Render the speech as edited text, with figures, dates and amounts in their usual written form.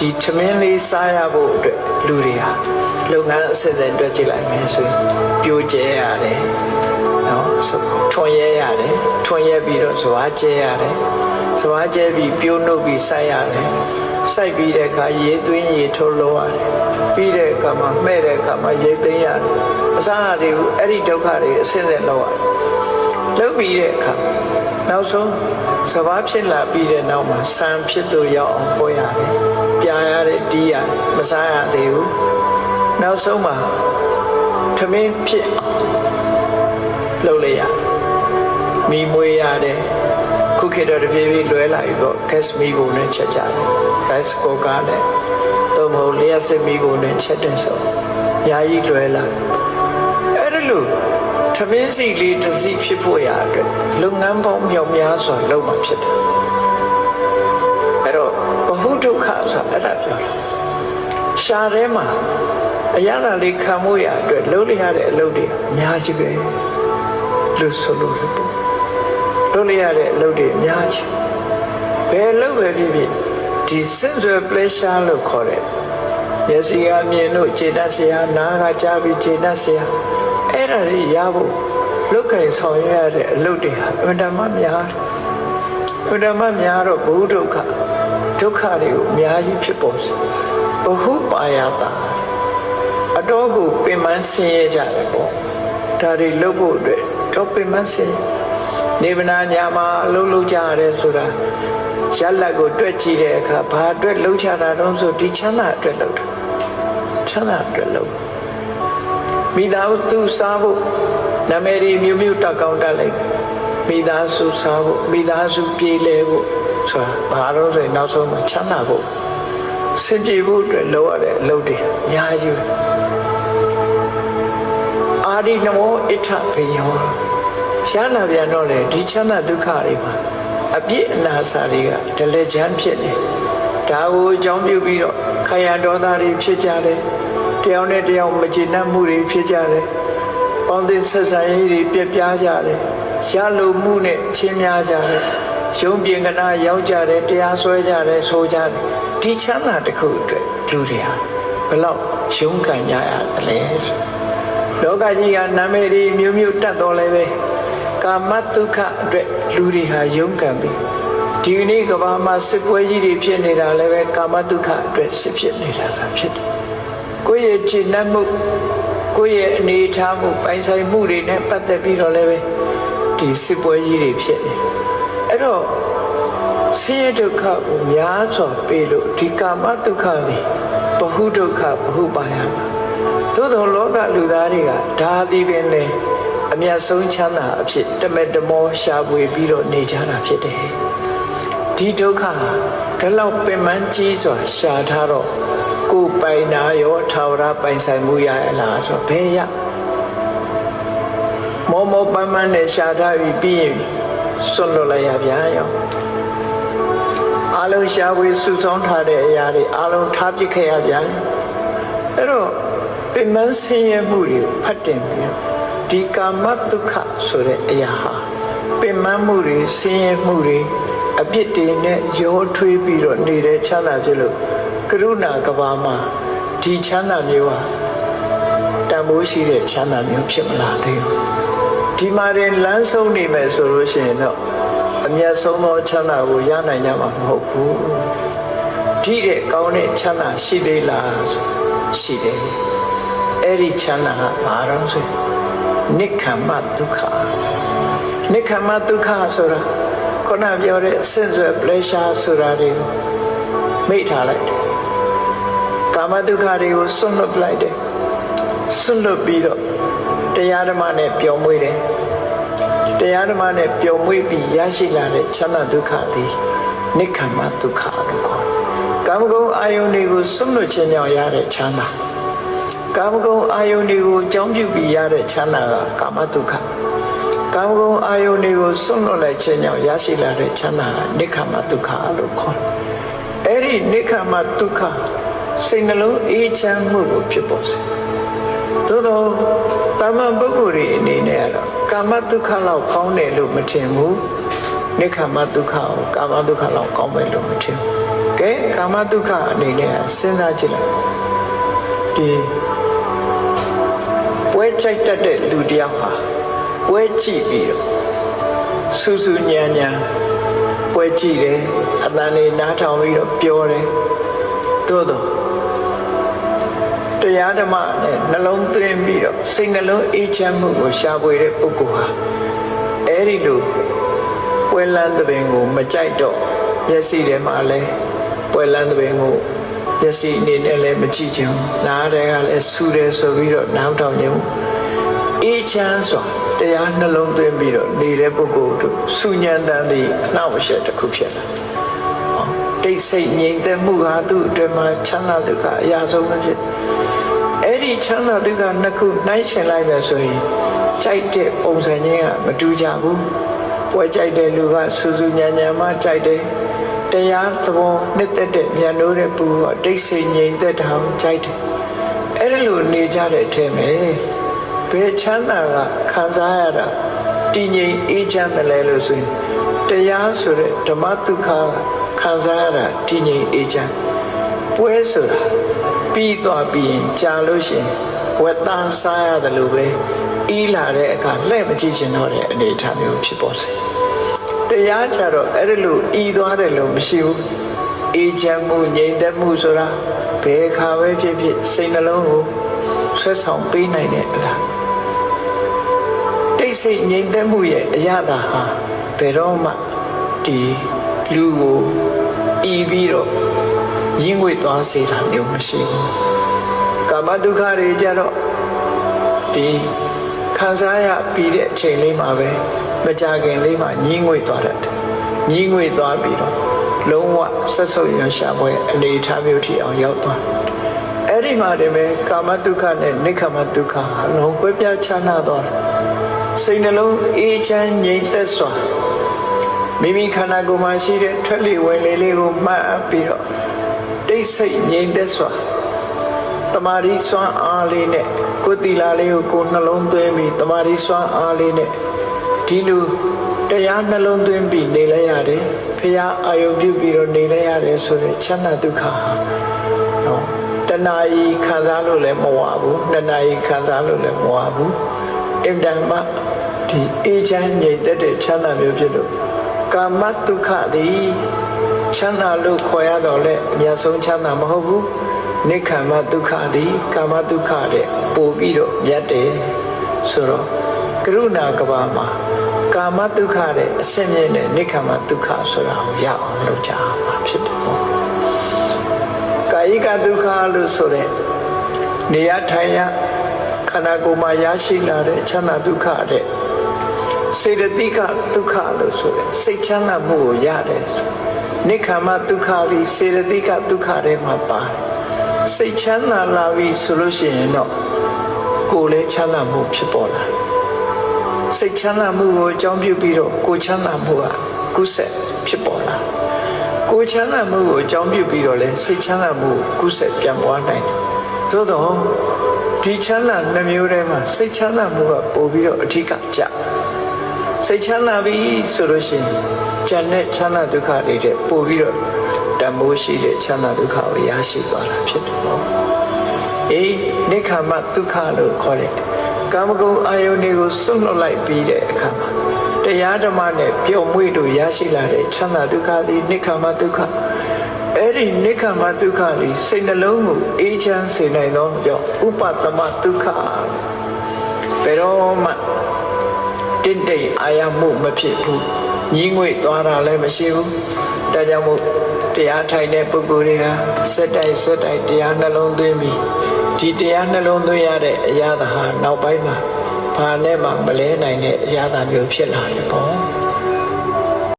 ဒီထမင်းလေးစားရဖို့အတွက်လူတွေဟာလုပ်ငန်းအစစ်အစစ်တွက်ကြည့်လိုက်မယ်ဆိုရင်ပြိုကျဲရတယ်နော်ထွန်ရဲရတယ်ထွန်ရဲပြီးတော့ဇွားကျဲရတယ်ဇွားကျဲပြီးပြိုးနှုတ်ပြီးစိုက်ရတယ်စိုက်ပြီးတဲ့အခါရေသွင်းရေထုတ်လို့ရတယ်ပြီးတဲ့အခါမှာမှဲ့တဲ့အခါမှာရေသိမ်းရတယ်အစားအသောက်ကိုအဲ့ဒီဒုက္ခတွေအစစ်အစစ်လုပ်ရတယ်လုပ်ပြီးတဲ့အခါနောက်ဆုံးစဘာဖြစ်လာပြီးတဲ့နောက်မှာဆံဖြစ်သူရောက်အောင်ဖွရတယ်ပြာရတယ်တီးရတယ်မစားရသေးဘူးနောက်ဆုံးမှာထမင်းဖြစ်လုပ်လိုက်ရမိမွေးရတယ်ခုခေတ်တော့တပြေးပြေးလွဲလာပြီပေါ့ gas မီးကိုနဲ့ချက်ကြတယ် rice cooker နဲ့သို့မဟုတ်လျှက်စစ်မီးကိုနဲ့ချက်တယ်ဆိုယာယီလွဲလာအဲ့ဒါလို့ထမင်းစီလေးတစ်စီးဖြစ်ဖို့ရအတွက်လုပ်ငန်းပေါင်းမြောက်များစွာလုပ်မှဖြစ်တယ်အဲ့တော့ဘဟုဒုက္ခဆိုတာအဲ့ဒါပြောတာရှားထဲမှာအရသာလေးခံမှုရအတွက်လုပ်လိုက်ရတဲ့အလုပ်တွေအများကြီးပဲလို့ဆိုလို့ရပေါ့လုပ်လိုက်ရတဲ့အလုပ်တွေအများကြီးဘယ်လုပ်ပဲဖြစ်ဖြစ်ဒီ sensual pleasure လို့ခေါ်တဲ့မျက်စိကမြင်လို့ခြေတတ်စရာနားကကြားပြီးခြေတတ်စရာအဲ့ဒါတွေရဖို့လုပ်ကိုင်ဆောင်ရွက်ရတဲ့အလုပ်တွေဟာအမှန်တမ်းများတော့ဘုဒုက္ခတွေကိုအများကြီးဖြစ်ပေါ်စေဘဟုပါယတာအတော်ကိုပင်ပန်းဆင်းရဲကြတယ်ပေါ့ဒါတွေလုပ်ဖို့အတွက်တော့ပင်ပန်းဆင်းနေဗနာညာမှာအလုပ်လုပ်ကြရတယ်ဆိုတာရလက်ကိုတွက်ကြည့်တဲ့အခါဘာအတွက်လှုပ်ချတာတုံးဆိုဒီချမ်းသာအတွက်လှုပ်တာချမ်းသာအတွက်လှုပ်မိသားစုစားဖို့နာမည်တွေမျိုးမျိုးတက်ကောင်းတက်လိုက်မိသားစုစားဖို့မိသားစုပြေးလဲဖို့ဆိုတာဘာလို့ဆိုရင်နောက်ဆုံးမှာချမ်းသာဖို့စင်ပြေဖို့အတွက်လုပ်ရတဲ့အလုပ်တွေအများကြီးအာရိနမောဣထဘေယောရှားလာပြန်တော့လေဒီချမ်းသာဒုက္ခတွေမှာအပြစ်အနာစာတွေကဒလချမ်းဖြစ်နေဒါကိုအကြောင်းပြုပြီးတော့ခါရဒေါသတွေဖြစ်ကြတယ်တယောက်နဲ့တယောက်မကျေနပ်မှုတွေဖြစ်ကြတယ်ပေါင်းသင်းဆက်ဆံရေးတွေပြက်ပြားကြတယ်ရလိုမှုနဲ့ချင်းများကြတယ်ရုံပြင်ကနာရောက်ကြတယ်တရားစွဲကြတယ်ဆိုကြတယ်ဒီချမ်းသာတစ်ခုအတွက်လူတွေဟာဘယ်လောက်ရုန်းကန်ကြရတယ်လဲလောကကြီးကနာမည်တွေမျိုးမျိုးတတ်တော်လဲပဲကာမတုခအတွက်လူတွေဟာရုန်းကန်ပြီးဒီကနေ့ကဘာမှာစစ်ပွဲကြီးတွေဖြစ်နေတာလည်းပဲကာမတုခအတွက်စစ်ဖြစ်နေတာသာဖြစ်တယ်ကိုယ့်ရဲ့ခြေနှက်မှုကိုယ့်ရဲ့အနေထားမှုပိုင်ဆိုင်မှုတွေနဲ့ပတ်သက်ပြီးတော့လည်းပဲဒီစစ်ပွဲကြီးတွေဖြစ်နေအဲ့တော့ဆင်းရဲဒုက္ခကိုများစွာပေးလို့ဒီကာမဒုက္ခသည်ဘဟုဒုက္ခဘဟုပါယတာသို့သောလောကလူသားတွေကဒါသည်ပင်လေအမြတ်ဆုံးချမ်းသာအဖြစ်တမက်တမောရှာဖွေပြီးတော့နေကြတာဖြစ်တယ်ဒီဒုက္ခဒီလောက်ပင်ပန်းကြီးစွာရှာထားတော့ကိုယ်ပိုင်နာရောထာဝရပိုင်ဆိုင်မှုရလားဆိုဘယ်ရမောမောပန်းပန်းနဲ့ရှာထားပြီးရင်စွန့်လွတ်လိုက်ရပြန်ရောအလုံးရှာဖွေစုဆောင်းထားတဲ့အရာတွေအလုံးထားပစ်ခဲ့ရပြန်အဲ့တော့ပင်ပန်းဆင်းရဲမှုတွေဖတ်တင်ပြီးဒီကာမတုခဆိုတဲ့အရာဟာပင်ပန်းမှုတွေဆင်းရဲမှုတွေအပြစ်တွေနဲ့ရောထွေးပြီးတော့နေတဲ့ချမ်းသာဖြစ်လို့ကရုဏာကဘာမှာဒီချမ်းသာမျိုးဟာတန်ဖိုးရှိတဲ့ချမ်းသာမျိုးဖြစ်မလာသေးဘူးဒီမှာရင်လမ်းဆုံးနေမယ်ဆိုလို့ရှိရင်တော့အမြတ်ဆုံးသောချမ်းသာကိုရနိုင်ကြမှာမဟုတ်ဘူးဒီတဲ့ကောင်းတဲ့ချမ်းသာရှိသေးလားရှိတယ်အဲ့ဒီချမ်းသာကဘာတော့ဆိုနိက္ခမဒုက္ခနိက္ခမဒုက္ခဆိုတာခုနပြောတဲ့ sensual pleasure ဆိုတာတွေကိုမိတ်ထားလိုက်တယ်ကာမဒုက္ခတွေကိုစွန့်လွတ်လိုက်တယ်စွန့်လွတ်ပြီးတော့တရားဓမ္မနဲ့ပျော်မွေ့တယ်တရားဓမ္မနဲ့ပျော်မွေ့ပြီးရရှိလာတဲ့ချမ်းသာဒုက္ခသည်နိက္ခမဒုက္ခလို့ခေါ်တယ်ကာမဂုဏ်အာယုန်တွေကိုစွန့်လွတ်ခြင်းကြောင့်ရတဲ့ချမ်းသာကာမဂုဏ်အာယုန်တွေကိုအကြောင်းပြုပြီးရတဲ့ချမ်းသာကကာမဒုက္ခကာမဂုဏ်အာယုန်တွေကိုစွန့်လွတ်လိုက်ခြင်းကြောင့်ရရှိလာတဲ့ချမ်းသာကနိက္ခမဒုက္ခလို့ခေါ်တယ်အဲ့ဒီနိက္ခမဒုက္ခစိတ်နှလုံးအေးချမ်းမှုကိုဖြစ်ပေါ်စေသို့သောတာမန်ပုဂ္ဂိုလ်တွေအနေနဲ့ကတော့ကာမဒုက္ခလောက်ကောင်းတယ်လို့မထင်ဘူးနိက္ခမဒုက္ခကိုကာမဒုက္ခလောက်ကောင်းမယ်လို့မထင်ဘူးကဲ ကဲကာမဒုက္ခအနေနဲ့စဉ်းစားကြည့်လိုက်ဒီပွဲကြိုက်တတ်တဲ့လူတယောက်ဟာပွဲကြည့်ပြီးတော့စူးစူးညံညံပွဲကြည့်တယ်အတန်လေးနားထောင်ပြီးတော့ပြောတယ်သို့တော့တရားဓမ္မနဲ့နှလုံးသွင်းပြီးတော့စိတ်နှလုံးအေးချမ်းမှုကိုရှာဖွေတဲ့ပုဂ္ဂိုလ်ဟာအဲ့ဒီလိုပွဲလန်းသဘင်ကိုမကြိုက်တော့မျက်စိထဲမှာလည်းပွဲလန်းသဘင်ကိုမျက်စိအနေနဲ့လည်းမကြည့်ချင်ဘူးနားထဲကလည်းဆူတယ်ဆိုပြီးတော့နားထောင်ခြင်းအေးချမ်းစွာတရားနှလုံးသွင်းပြီးတော့နေတဲ့ပုဂ္ဂိုလ်တို့ဆူညံတန်သည့်အနှောင့်အယှက်တစ်ခုဖြစ်လာတိတ်ဆိတ်ငြိမ်သက်မှုဟာသူ့အတွက်မှာချမ်းသာဒုက္ခအရာဆုံးပဲဖြစ်အဲ့ဒီချမ်းသာဒုက္ခနှစ်ခုနှိုင်းယှဉ်လိုက်ပဲဆိုရင်ကြိုက်တဲ့ပုံစံချင်းကမတူကြဘူးပွဲကြိုက်တဲ့လူကစူးစူးညံညံမှကြိုက်တယ်တရားသဘောနှစ်သက်တဲ့မြန်လို့တဲ့ပုဂ္ဂိုလ်ကတိတ်ဆိတ်ငြိမ်သက်တာကိုကြိုက်တယ်အဲ့ဒီလိုနေကြတဲ့အထက်မှာဘယ်ချမ်းသာကခံစားရတာတည်ငြိမ်အေးချမ်းတယ်လဲလို့ဆိုရင်တရားဆိုတဲ့ဓမ္မဒုက္ခခံစားရတာတည်ငြိမ်အေးချမ်းပွဲဆိုတာပြီးသွားပြီးရင်ကြာလို့ရှိရင်ဝက်သားစားရတယ်လို့ပဲအေးလာတဲ့အခါလှည့်မကြည့်ချင်တော့တဲ့အနေအထားမျိုးဖြစ်ပေါ်စေတရားကြတော့အဲ့ဒီလိုဤသွားတယ်လို့မရှိဘူးအေးချမ်းမှုငြိမ်သက်မှုဆိုတာဘယ်ခါပဲဖြစ်ဖြစ်စိတ်နှလုံးကိုဆွဲဆောင်ပေးနိုင်တဲ့အလားတိတ်ဆိတ်ငြိမ်သက်မှုရဲ့အရသာဟာဘယ်တော့မှဒီလူကိုဤပြီးတော့ရင်းငွေသွားစေတာမျိုးမရှိဘူးကာမဒုက္ခတွေကြတော့ဒီခံစားရပြီးတဲ့အချိန်လေးမှာပဲမကြခင်လေးမှာညင်းငွေသွားတတ်တယ်ညင်းငွေသွားပြီးတော့လုံးဝဆက်ဆုပ်ရရှာပွဲအနေထားမျိုးထိအောင်ရောက်သွားအဲ့ဒီမှာတည်းပဲကာမဒုက္ခနဲ့နိက္ခမဒုက္ခအလုံးကွဲပြားခြားနာသွားတယ်စိတ်နှလုံးအေးချမ်းငြိမ်သက်စွာမိမိခန္ဓာကိုယ်မှာရှိတဲ့ထွက်လေဝင်လေလေးကိုမှတ်ပြီးတော့တိတ်ဆိတ်ငြိမ်သက်စွာတမာရီစွမ်းအားလေးနဲ့ကိုယ်တီလာလေးကိုကိုယ်နှလုံးသွင်းပြီးတမာရီစွမ်းအားလေးနဲ့ဒီလိုတရားနှလုံးသွင်းပြီးနေလဲရတယ်ဖရာအာယုပြုပြီးတော့နေလဲရတယ်ဆိုတဲ့ချမ်းသာဒုက္ခဟာနော်တဏှာကြီးခံစားလို့လည်းမဝဘူးနှစ်နာရီခံစားလို့လည်းမဝဘူးအင်တန်မှဒီအေးချမ်းငြိမ်သက်တဲ့ချမ်းသာမျိုးဖြစ်လို့ကာမဒုက္ခသည်ချမ်းသာလို့ခေါ်ရတော့လေအများဆုံးချမ်းသာမဟုတ်ဘူးနိက္ခမဒုက္ခသည်ကာမဒုက္ခတဲ့ပို့ပြီးတော့မြတ်တယ်ဆိုတော့ကရုဏာကဘာမှာကာမဒုက္ခတဲ့အရှင်းမြင့်တဲ့နိက္ခမဒုက္ခဆိုတာကိုရအောင်လုပ်ကြမှာဖြစ်တယ်ပေါ့ကာယကဒုက္ခလို့ဆိုတဲ့နေရထိုင်ရခန္ဓာကိုယ်မှာရရှိလာတဲ့ချမ်းသာဒုက္ခတဲ့စေတသိကဒုက္ခလို့ဆိုတဲ့စိတ်ချမ်းသာမှုကိုရတယ်နိက္ခမဒုက္ခလေးစေတသိကဒုက္ခတွေမှာပါတယ်စိတ်ချမ်းသာလာပြီဆိုလို့ရှိရင်တော့ကိုယ်လည်းချမ်းသာမှုဖြစ်ပေါ်လာစိတ်ချမ်းသာမှုကိုအကြောင်းပြုပြီးတော့ကိုယ်ချမ်းသာမှုကကုသဖြစ်ပေါ်လာကိုယ်ချမ်းသာမှုကိုအကြောင်းပြုပြီးတော့လည်းစိတ်ချမ်းသာမှုကုသပြန်ပွားနိုင်တယ်သို့တော့ဒီချမ်းသာနှမျိုးထဲမှာစိတ်ချမ်းသာမှုကပို့ပြီးတော့အထီးကကြစိတ်ချမ်းသာပြီဆိုလို့ရှိရင်ဉာဏ်နဲ့ချမ်းသာဒုက္ခတွေတဲ့ပို့ပြီးတော့တမိုးရှိတဲ့ချမ်းသာဒုက္ခကိုရရှိသွားတာဖြစ်တယ်ပေါ့အေးနိက္ခမဒုက္ခလို့ခေါ်တယ်ကာမဂုဏ်အာယုန်တွေကိုစွန့်လွတ်လိုက်ပြီးတဲ့အခါမှာတရားဓမ္မနဲ့ပျော်မွေ့လို့ရရှိလာတဲ့ချမ်းသာဒုက္ခသည်နိက္ခမဒုက္ခအဲ့ဒီနိက္ခမဒုက္ခသည်စိတ်နှလုံးကိုအေးချမ်းစေနိုင်သောကြောင့်ဥပတမဒုက္ခဘယ်တော့မှတင့်တယ်အာရမှုမဖြစ်ဘူးညင်းငွေသွားတာလည်းမရှိဘူးဒါကြောင့်မို့တရားထိုင်တဲ့ပုဂ္ဂိုလ်တွေကစက်တိုက်တရားနှလုံးသွင်းပြီးဒီတရားနှလုံးသွင်းရတဲ့အရာသာဟာနောက်ပိုင်းမှာဘာနဲ့မှမလဲနိုင်တဲ့အရာသာမျိုးဖြစ်လာတယ်ပေါ့